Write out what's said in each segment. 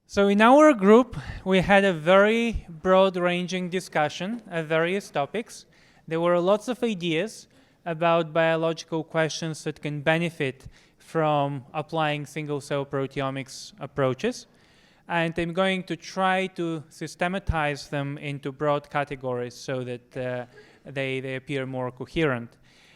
So in our group, we had a very broad-ranging discussion of various topics. There were lots of ideas about biological questions that can benefit from applying single-cell proteomics approaches. And I'm going to try to systematize them into broad categories so that they appear more coherent.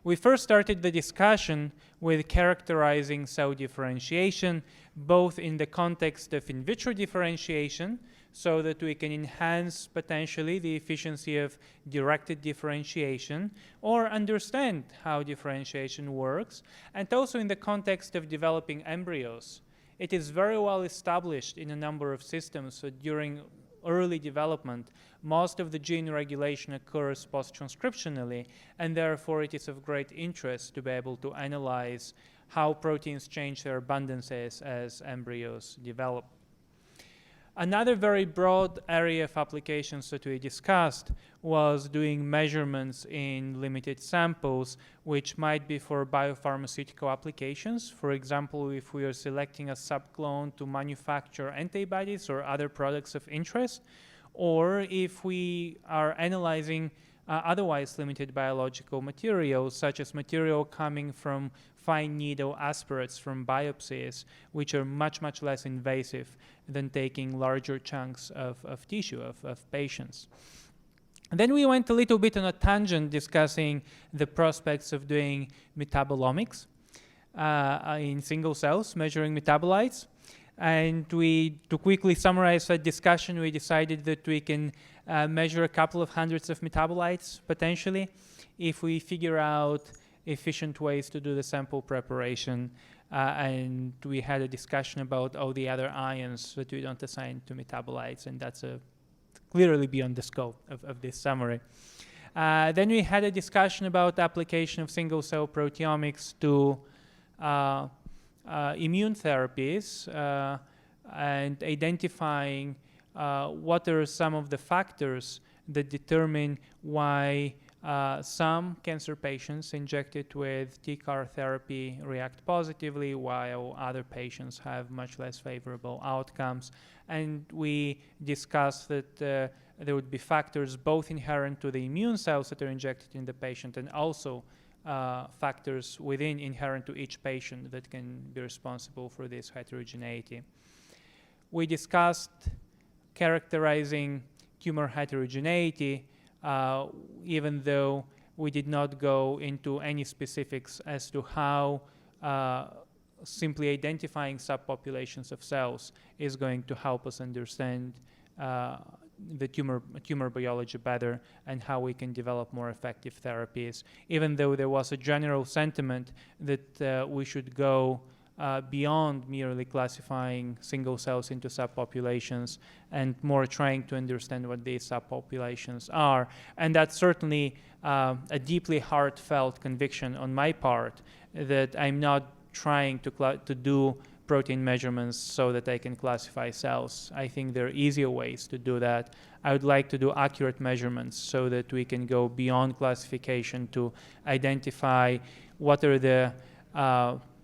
We first started the discussion with characterizing cell differentiation, both in the context of in vitro differentiation, so that we can enhance potentially the efficiency of directed differentiation or understand how differentiation works, and also in the context of developing embryos. It is very well established in a number of systems, so during early development, most of the gene regulation occurs post-transcriptionally, and therefore it is of great interest to be able to analyze how proteins change their abundances as embryos develop. Another very broad area of applications that we discussed was doing measurements in limited samples, which might be for biopharmaceutical applications. For example, if we are selecting a subclone to manufacture antibodies or other products of interest, or if we are analyzing otherwise limited biological materials, such as material coming from fine needle aspirates from biopsies, which are much, much less invasive than taking larger chunks of tissue of patients. And then we went a little bit on a tangent discussing the prospects of doing metabolomics in single cells, measuring metabolites. And to quickly summarize that discussion, we decided that we can measure a couple of hundreds of metabolites potentially if we figure out efficient ways to do the sample preparation. And we had a discussion about all the other ions that we don't assign to metabolites, and that's clearly beyond the scope of this summary. Then we had a discussion about the application of single-cell proteomics to immune therapies and identifying what are some of the factors that determine why some cancer patients injected with TCAR therapy react positively, while other patients have much less favorable outcomes. And we discussed that there would be factors both inherent to the immune cells that are injected in the patient and also factors within inherent to each patient that can be responsible for this heterogeneity. We discussed characterizing tumor heterogeneity, even though we did not go into any specifics as to how simply identifying subpopulations of cells is going to help us understand the tumor biology better and how we can develop more effective therapies, even though there was a general sentiment that we should go beyond merely classifying single cells into subpopulations and more trying to understand what these subpopulations are. And that's certainly a deeply heartfelt conviction on my part that I'm not trying to do protein measurements so that I can classify cells. I think there are easier ways to do that. I would like to do accurate measurements so that we can go beyond classification to identify what are the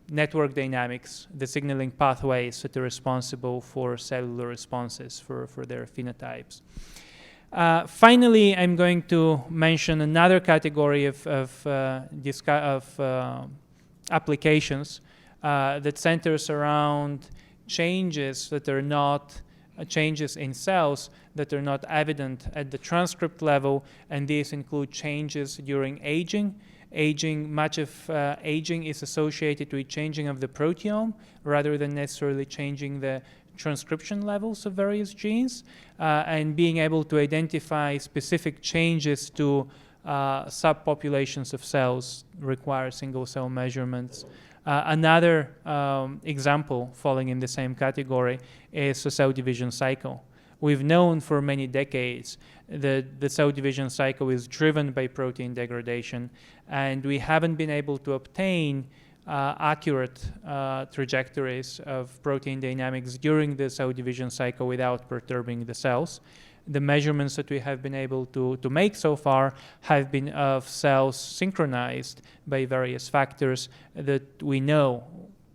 network dynamics, the signaling pathways that are responsible for cellular responses for their phenotypes. Finally, I'm going to mention another category of applications that centers around changes that are not changes in cells that are not evident at the transcript level, and these include changes during aging. Much of aging is associated with changing of the proteome rather than necessarily changing the transcription levels of various genes, and being able to identify specific changes to subpopulations of cells require single-cell measurements. Another example falling in the same category is the cell division cycle. We've known for many decades that the cell division cycle is driven by protein degradation, and we haven't been able to obtain accurate trajectories of protein dynamics during the cell division cycle without perturbing the cells. The measurements that we have been able to make so far have been of cells synchronized by various factors that we know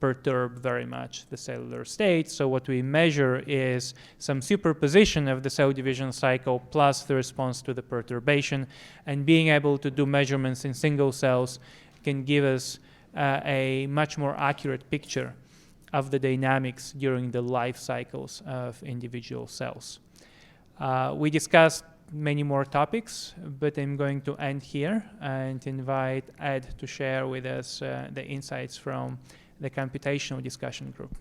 perturb very much the cellular state. So what we measure is some superposition of the cell division cycle plus the response to the perturbation. And being able to do measurements in single cells can give us a much more accurate picture of the dynamics during the life cycles of individual cells. We discussed many more topics, but I'm going to end here and invite Ed to share with us the insights from the computational discussion group.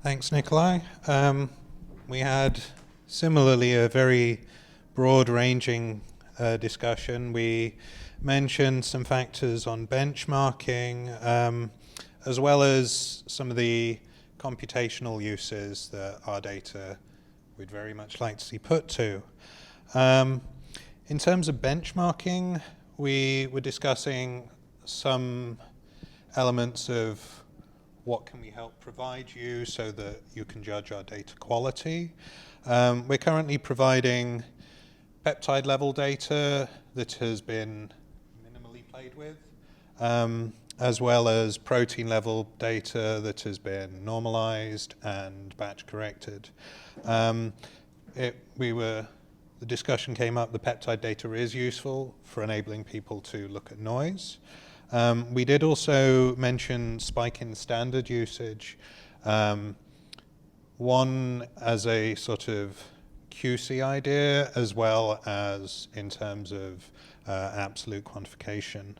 Thanks, Nikolai. We had similarly a very broad-ranging discussion. We mentioned some factors on benchmarking, as well as some of the computational uses that our data we'd very much like to see put to. In terms of benchmarking, we were discussing some elements of what can we help provide you so that you can judge our data quality. We're currently providing peptide level data that has been minimally played with, as well as protein level data that has been normalized and batch corrected. The discussion came up, the peptide data is useful for enabling people to look at noise. We did also mention spike in standard usage, one as a sort of QC idea, as well as in terms of absolute quantification.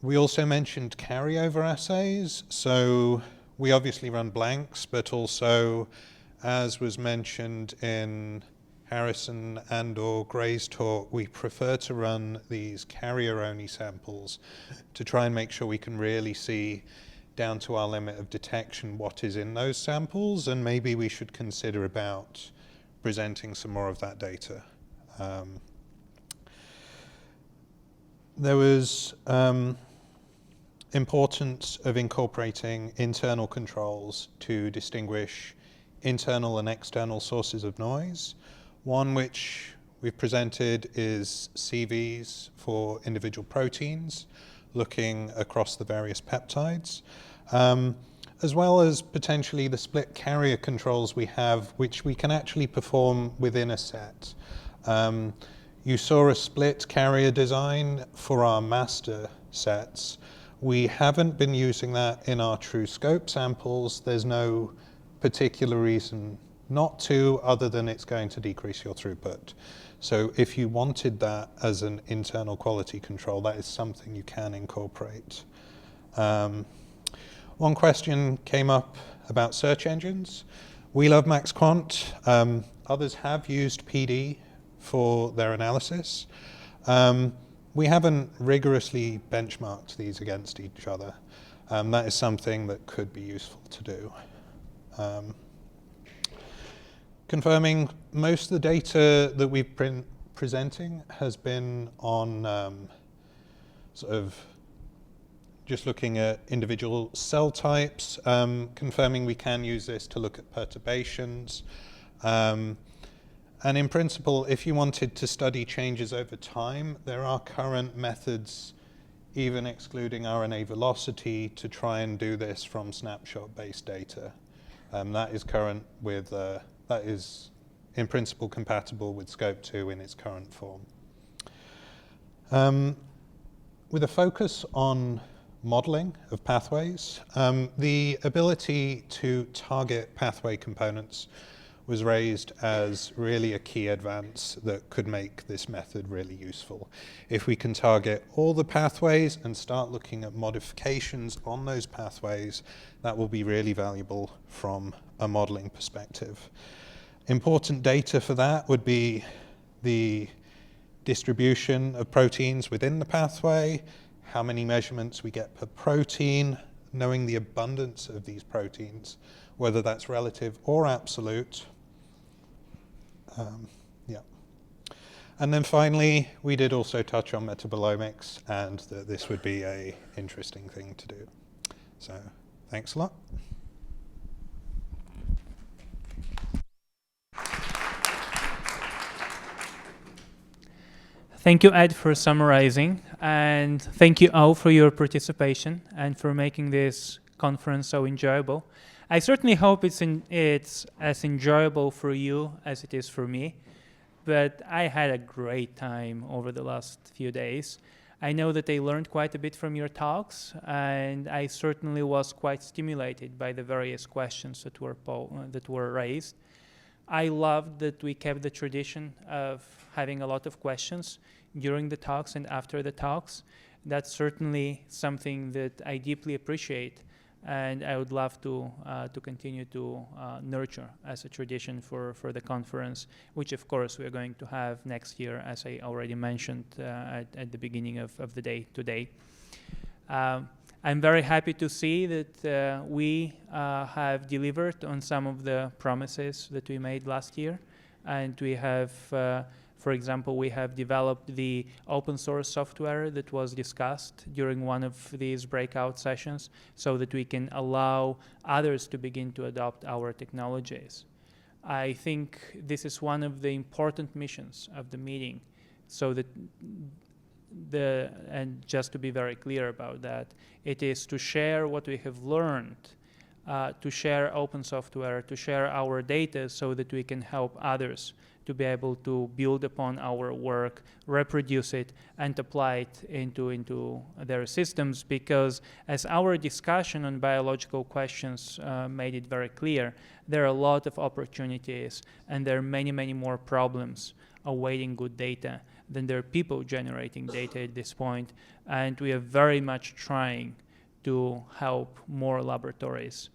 We also mentioned carryover assays. So we obviously run blanks, but also, as was mentioned in Harrison and/or Gray's talk, we prefer to run these carrier-only samples to try and make sure we can really see down to our limit of detection what is in those samples, and maybe we should consider about presenting some more of that data. There was importance of incorporating internal controls to distinguish internal and external sources of noise. One which we've presented is CVs for individual proteins, looking across the various peptides, as well as potentially the split carrier controls we have, which we can actually perform within a set. You saw a split carrier design for our master sets. We haven't been using that in our true scope samples. There's no particular reason not to, other than it's going to decrease your throughput. So if you wanted that as an internal quality control, that is something you can incorporate. One question came up about search engines. We love MaxQuant. Others have used PD for their analysis. We haven't rigorously benchmarked these against each other. That is something that could be useful to do. Confirming most of the data that we've been presenting has been on sort of just looking at individual cell types, confirming we can use this to look at perturbations. And in principle, if you wanted to study changes over time, there are current methods, even excluding RNA velocity, to try and do this from snapshot-based data. That is current with, that is in principle compatible with Scope 2 in its current form. With a focus on modeling of pathways, the ability to target pathway components was raised as really a key advance that could make this method really useful. If we can target all the pathways and start looking at modifications on those pathways, that will be really valuable from a modeling perspective. Important data for that would be the distribution of proteins within the pathway, how many measurements we get per protein, knowing the abundance of these proteins, whether that's relative or absolute. And then finally, we did also touch on metabolomics, and that this would be an interesting thing to do. So thanks a lot. Thank you, Ed, for summarizing. and thank you all for your participation and for making this conference so enjoyable. I certainly hope it's as enjoyable for you as it is for me, but I had a great time over the last few days. I know that I learned quite a bit from your talks, and I certainly was quite stimulated by the various questions that were raised. I loved that we kept the tradition of having a lot of questions during the talks and after the talks. That's certainly something that I deeply appreciate, and I would love to continue to nurture as a tradition for the conference, which of course we're going to have next year, as I already mentioned at the beginning of the day today. I'm very happy to see that we have delivered on some of the promises that we made last year, and we have, for example, we have developed the open source software that was discussed during one of these breakout sessions so that we can allow others to begin to adopt our technologies. I think this is one of the important missions of the meeting, so that and just to be very clear about that, it is to share what we have learned, to share open software, to share our data so that we can help others to be able to build upon our work, reproduce it, and apply it into their systems, because as our discussion on biological questions made it very clear, there are a lot of opportunities and there are many, many more problems awaiting good data than there are people generating data at this point, and we are very much trying to help more laboratories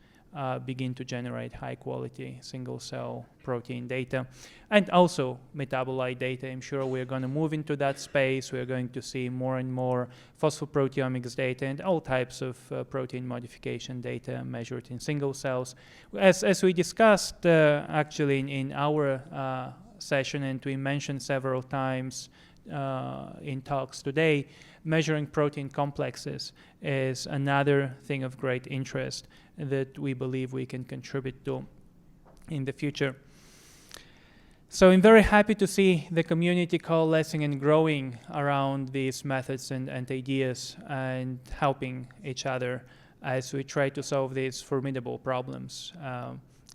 begin to generate high-quality single-cell protein data, and also metabolite data. I'm sure we're going to move into that space. We're going to see more and more phosphoproteomics data and all types of protein modification data measured in single cells. As we discussed actually in our session, and we mentioned several times in talks today, measuring protein complexes is another thing of great interest that we believe we can contribute to in the future. So I'm very happy to see the community coalescing and growing around these methods and ideas and helping each other as we try to solve these formidable problems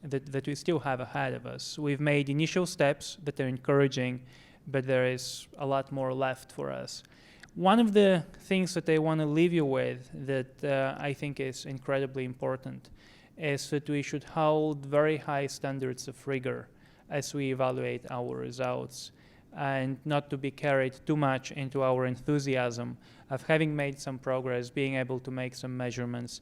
that we still have ahead of us. We've made initial steps that are encouraging, but there is a lot more left for us. One of the things that I want to leave you with that I think is incredibly important is that we should hold very high standards of rigor as we evaluate our results, and not to be carried too much into our enthusiasm of having made some progress, being able to make some measurements.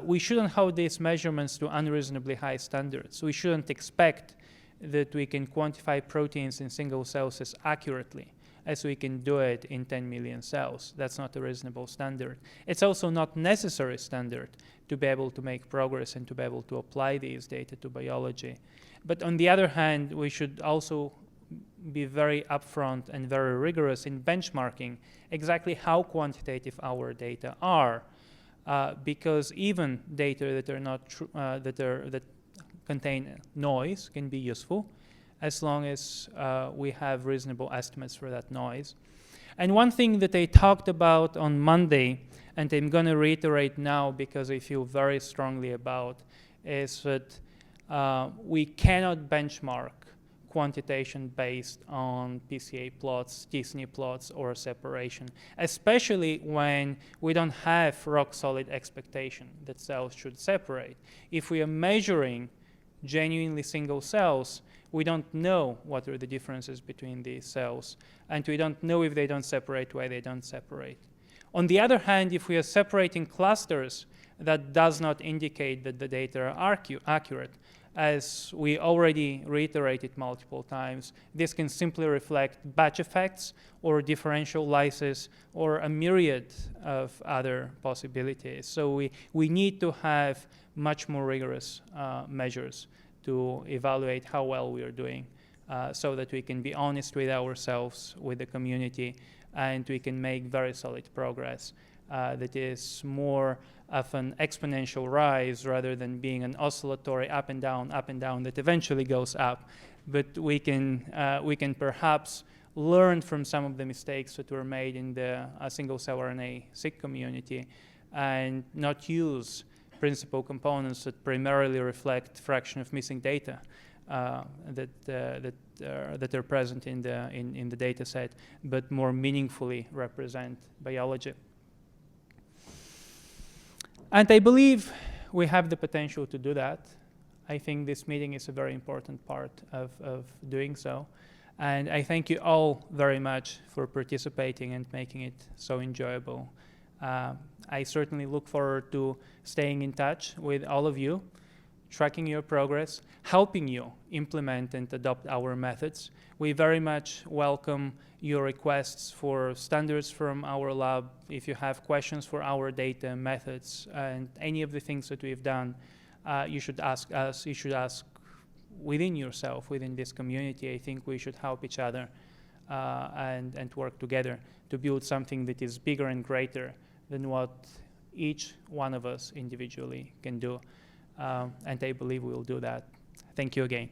We shouldn't hold these measurements to unreasonably high standards. We shouldn't expect that we can quantify proteins in single cells as accurately as we can do it in 10 million cells. That's not a reasonable standard. It's also not necessary standard to be able to make progress and to be able to apply these data to biology. But on the other hand, we should also be very upfront and very rigorous in benchmarking exactly how quantitative our data are, because even data that are not that contain noise can be useful, as long as we have reasonable estimates for that noise. And one thing that I talked about on Monday, and I'm going to reiterate now because I feel very strongly about, is that we cannot benchmark quantitation based on PCA plots, t-SNE plots, or separation, especially when we don't have rock-solid expectation that cells should separate. If we are measuring genuinely single cells, we don't know what are the differences between these cells, and we don't know if they don't separate, why they don't separate. On the other hand, if we are separating clusters, that does not indicate that the data are accurate. As we already reiterated multiple times, this can simply reflect batch effects or differential lysis or a myriad of other possibilities. So we need to have much more rigorous measures to evaluate how well we are doing, so that we can be honest with ourselves, with the community, and we can make very solid progress that is more of an exponential rise rather than being an oscillatory up and down that eventually goes up. But we can perhaps learn from some of the mistakes that were made in the single-cell RNA-seq community, and not use principal components that primarily reflect fraction of missing data that are present in the data set, but more meaningfully represent biology. And I believe we have the potential to do that. I think this meeting is a very important part of doing so. And I thank you all very much for participating and making it so enjoyable. I certainly look forward to staying in touch with all of you, tracking your progress, helping you implement and adopt our methods. We very much welcome your requests for standards from our lab. If you have questions for our data, methods, and any of the things that we've done, you should ask us. You should ask within yourself, within this community. I think we should help each other and work together to build something that is bigger and greater than what each one of us individually can do. And I believe we will do that. Thank you again.